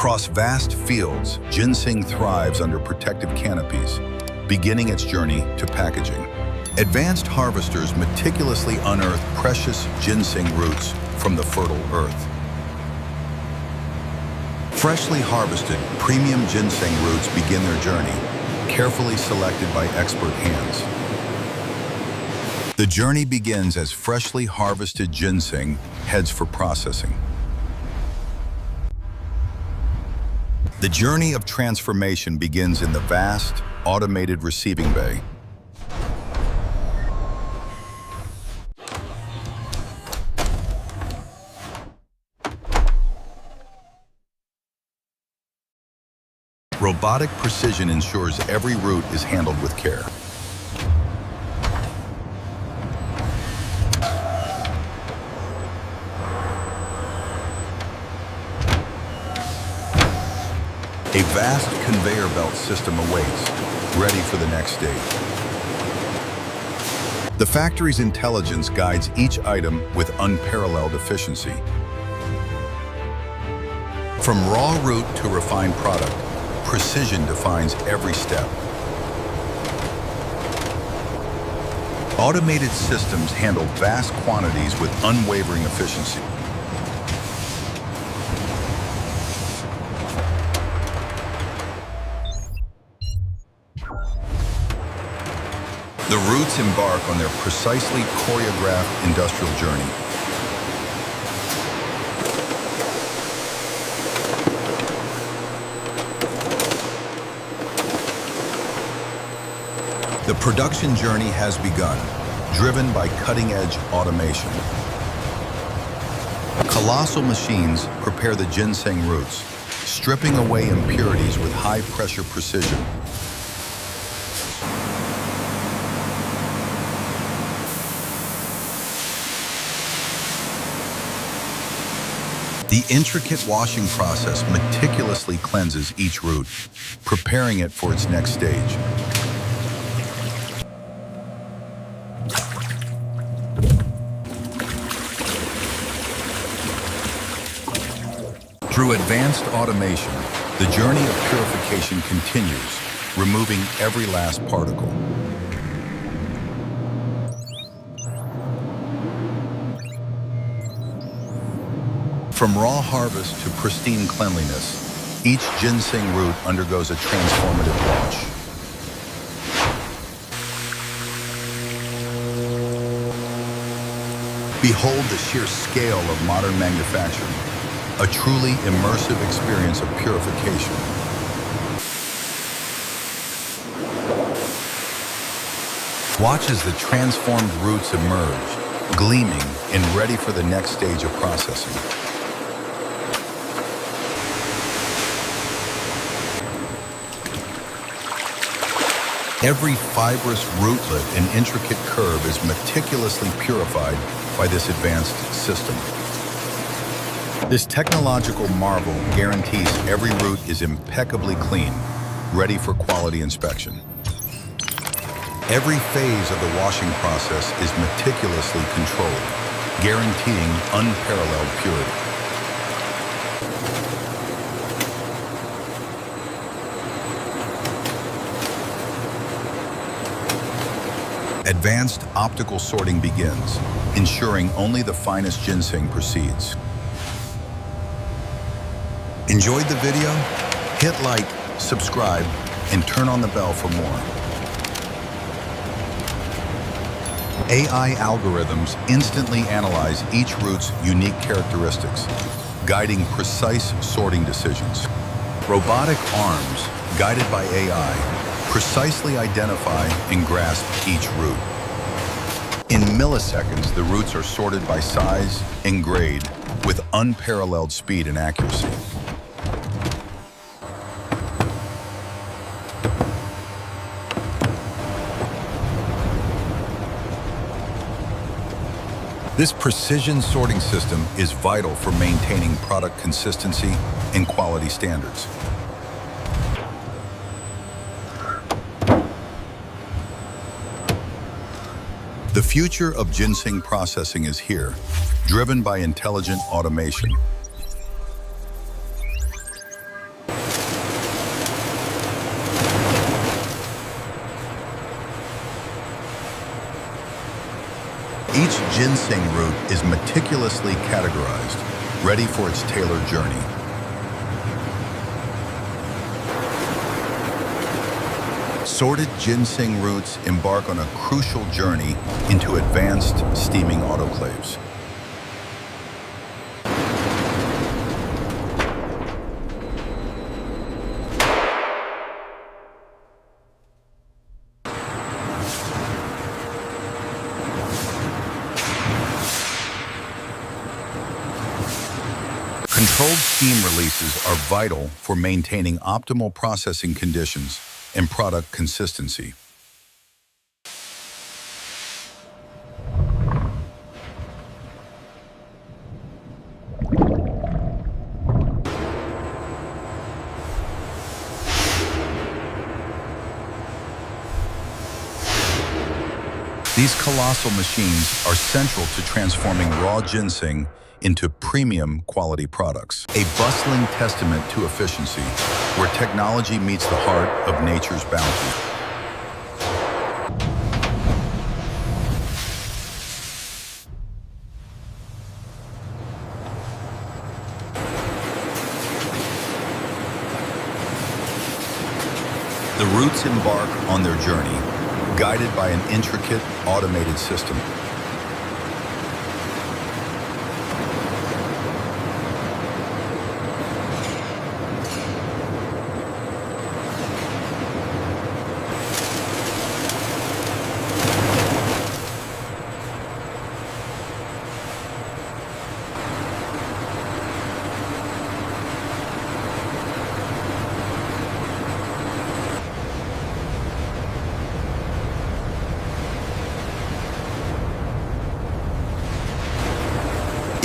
Across vast fields, ginseng thrives under protective canopies, beginning its journey to packaging. Advanced harvesters meticulously unearth precious ginseng roots from the fertile earth. Freshly harvested, premium ginseng roots begin their journey, carefully selected by expert hands. The journey begins as freshly harvested ginseng heads for processing. The journey of transformation begins in the vast, automated receiving bay. Robotic precision ensures every root is handled with care. A vast conveyor belt system awaits, ready for the next stage. The factory's intelligence guides each item with unparalleled efficiency. From raw root to refined product, precision defines every step. Automated systems handle vast quantities with unwavering efficiency. The roots embark on their precisely choreographed industrial journey. The production journey has begun, driven by cutting-edge automation. Colossal machines prepare the ginseng roots, stripping away impurities with high-pressure precision. The intricate washing process meticulously cleanses each root, preparing it for its next stage. Through advanced automation, the journey of purification continues, removing every last particle. From raw harvest to pristine cleanliness, each ginseng root undergoes a transformative wash. Behold the sheer scale of modern manufacturing, a truly immersive experience of purification. Watch as the transformed roots emerge, gleaming and ready for the next stage of processing. Every fibrous rootlet and intricate curve is meticulously purified by this advanced system. This technological marvel guarantees every root is impeccably clean, ready for quality inspection. Every phase of the washing process is meticulously controlled, guaranteeing unparalleled purity. Advanced optical sorting begins, ensuring only the finest ginseng proceeds. Enjoyed the video? Hit like, subscribe, and turn on the bell for more. AI algorithms instantly analyze each root's unique characteristics, guiding precise sorting decisions. Robotic arms, guided by AI, precisely identify and grasp each root. In milliseconds, the roots are sorted by size and grade with unparalleled speed and accuracy. This precision sorting system is vital for maintaining product consistency and quality standards. The future of ginseng processing is here, driven by intelligent automation. Each ginseng root is meticulously categorized, ready for its tailored journey. Sorted ginseng roots embark on a crucial journey into advanced steaming autoclaves. Controlled steam releases are vital for maintaining optimal processing conditions and product consistency. These colossal machines are central to transforming raw ginseng into premium quality products, a bustling testament to efficiency, where technology meets the heart of nature's bounty. The roots embark on their journey, guided by an intricate, automated system.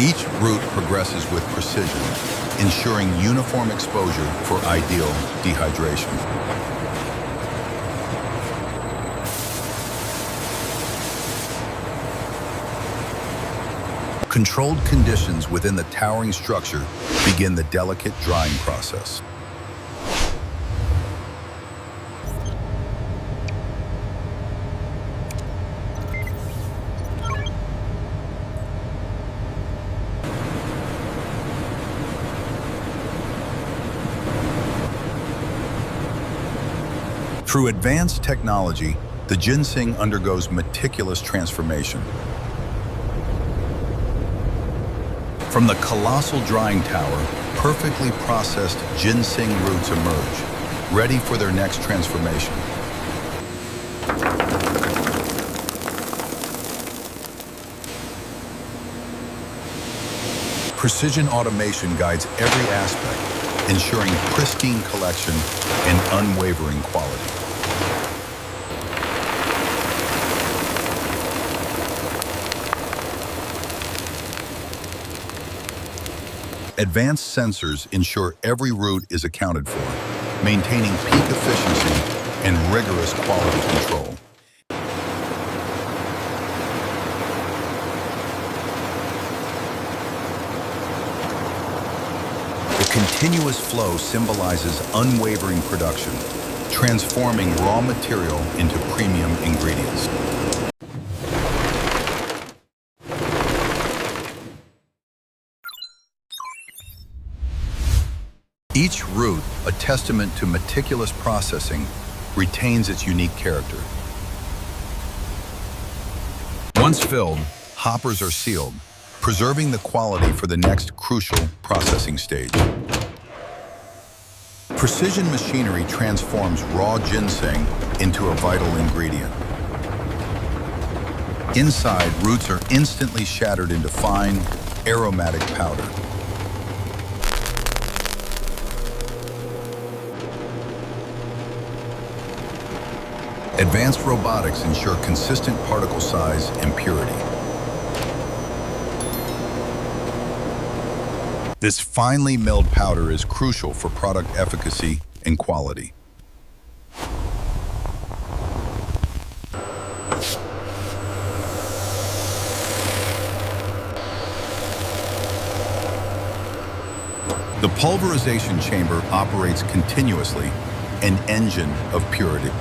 Each root progresses with precision, ensuring uniform exposure for ideal dehydration. Controlled conditions within the towering structure begin the delicate drying process. Through advanced technology, the ginseng undergoes meticulous transformation. From the colossal drying tower, perfectly processed ginseng roots emerge, ready for their next transformation. Precision automation guides every aspect, ensuring pristine collection and unwavering quality. Advanced sensors ensure every root is accounted for, maintaining peak efficiency and rigorous quality control. The continuous flow symbolizes unwavering production, transforming raw material into premium ingredients. Each root, a testament to meticulous processing, retains its unique character. Once filled, hoppers are sealed, preserving the quality for the next crucial processing stage. Precision machinery transforms raw ginseng into a vital ingredient. Inside, roots are instantly shattered into fine, aromatic powder. Advanced robotics ensure consistent particle size and purity. This finely milled powder is crucial for product efficacy and quality. The pulverization chamber operates continuously, an engine of purity.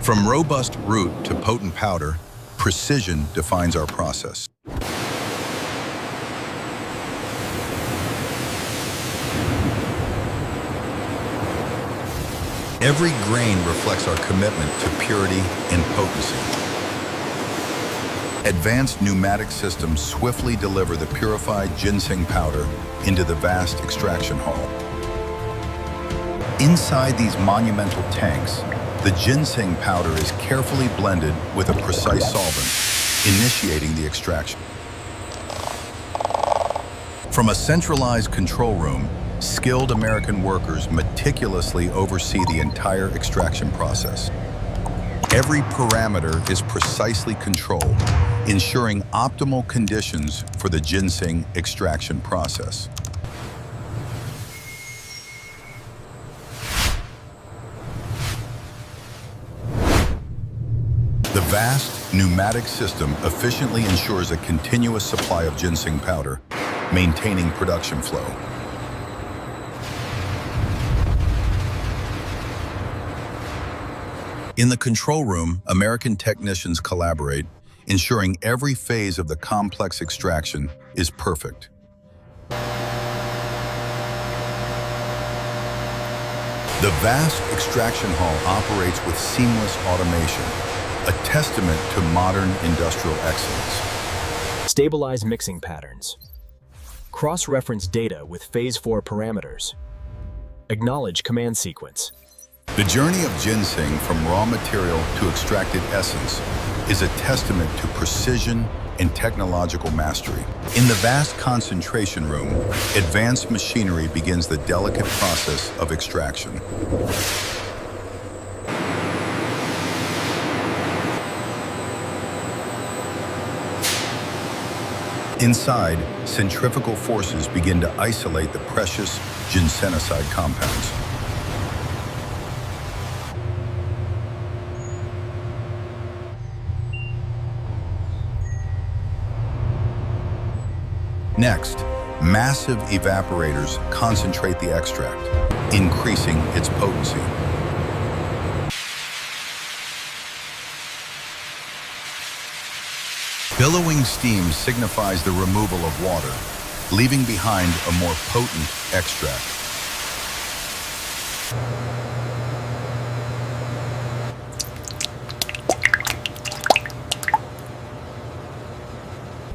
From robust root to potent powder, precision defines our process. Every grain reflects our commitment to purity and potency. Advanced pneumatic systems swiftly deliver the purified ginseng powder into the vast extraction hall. Inside these monumental tanks, the ginseng powder is carefully blended with a precise solvent, initiating the extraction. From a centralized control room, skilled American workers meticulously oversee the entire extraction process. Every parameter is precisely controlled, ensuring optimal conditions for the ginseng extraction process. The vast pneumatic system efficiently ensures a continuous supply of ginseng powder, maintaining production flow. In the control room, American technicians collaborate, ensuring every phase of the complex extraction is perfect. The vast extraction hall operates with seamless automation, a testament to modern industrial excellence. Stabilize mixing patterns. Cross-reference data with Phase 4 parameters. Acknowledge command sequence. The journey of ginseng from raw material to extracted essence is a testament to precision and technological mastery. In the vast concentration room, advanced machinery begins the delicate process of extraction. Inside, centrifugal forces begin to isolate the precious ginsenoside compounds. Next, massive evaporators concentrate the extract, increasing its potency. Billowing steam signifies the removal of water, leaving behind a more potent extract.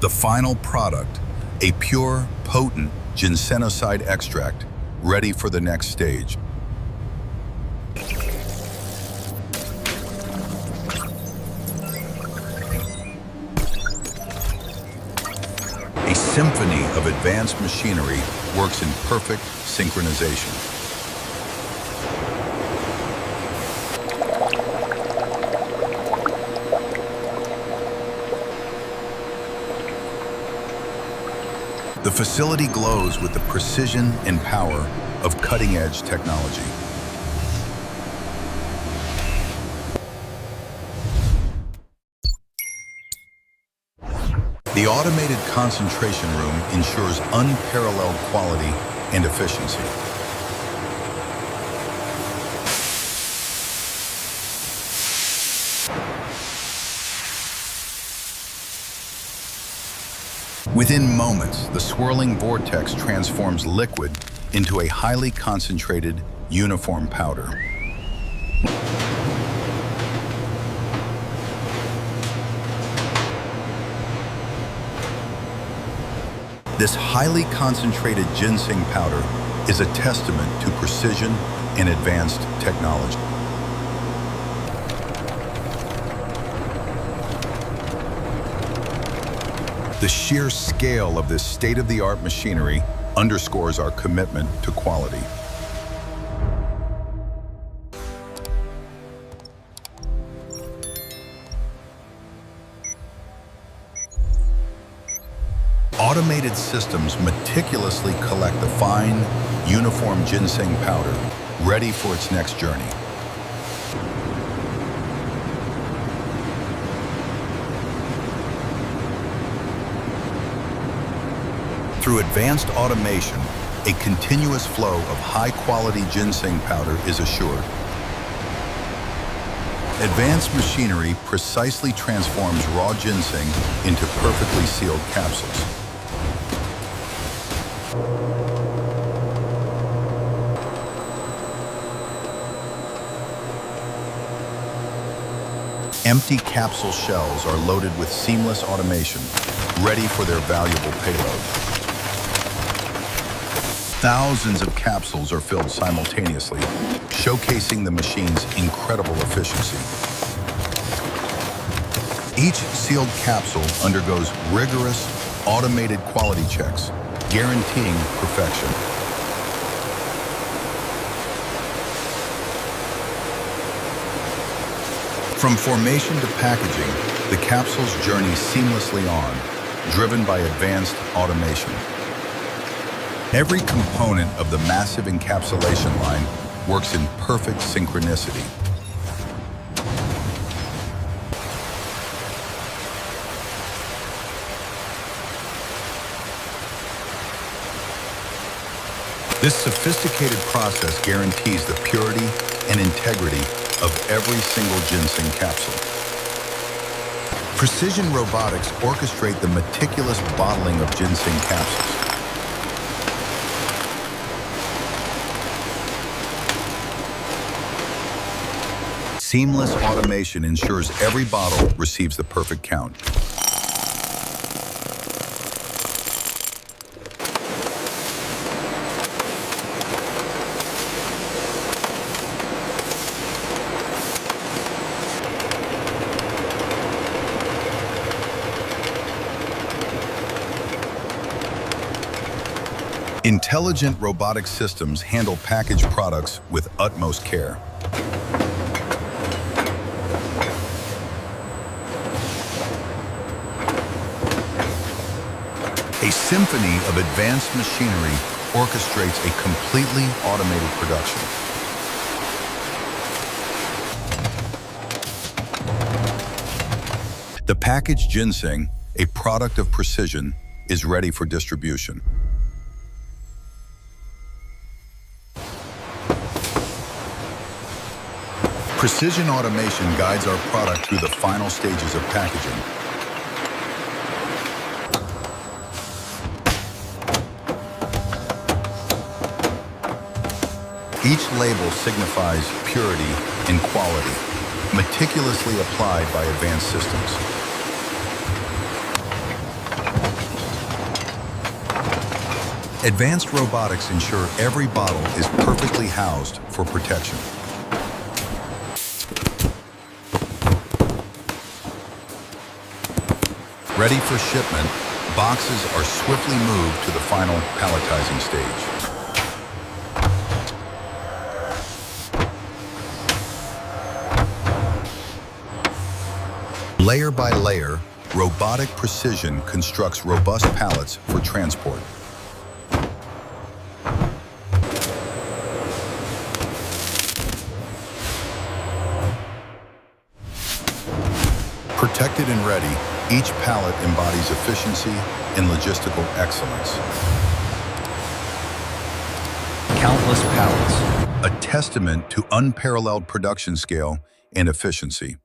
The final product, a pure, potent ginsenoside extract, ready for the next stage. A symphony of advanced machinery works in perfect synchronization. The facility glows with the precision and power of cutting-edge technology. The automated concentration room ensures unparalleled quality and efficiency. Within moments, the swirling vortex transforms liquid into a highly concentrated, uniform powder. This highly concentrated ginseng powder is a testament to precision and advanced technology. The sheer scale of this state-of-the-art machinery underscores our commitment to quality. Automated systems meticulously collect the fine, uniform ginseng powder, ready for its next journey. Through advanced automation, a continuous flow of high-quality ginseng powder is assured. Advanced machinery precisely transforms raw ginseng into perfectly sealed capsules. Empty capsule shells are loaded with seamless automation, ready for their valuable payload. Thousands of capsules are filled simultaneously, showcasing the machine's incredible efficiency. Each sealed capsule undergoes rigorous, automated quality checks, guaranteeing perfection. From formation to packaging, the capsules journey seamlessly on, driven by advanced automation. Every component of the massive encapsulation line works in perfect synchronicity. This sophisticated process guarantees the purity and integrity of every single ginseng capsule. Precision robotics orchestrate the meticulous bottling of ginseng capsules. Seamless automation ensures every bottle receives the perfect count. Intelligent robotic systems handle packaged products with utmost care. A symphony of advanced machinery orchestrates a completely automated production. The packaged ginseng, a product of precision, is ready for distribution. Precision automation guides our product through the final stages of packaging. Each label signifies purity and quality, meticulously applied by advanced systems. Advanced robotics ensure every bottle is perfectly housed for protection. Ready for shipment, boxes are swiftly moved to the final palletizing stage. Layer by layer, robotic precision constructs robust pallets for transport. Protected and ready, each pallet embodies efficiency and logistical excellence. Countless pallets, a testament to unparalleled production scale and efficiency.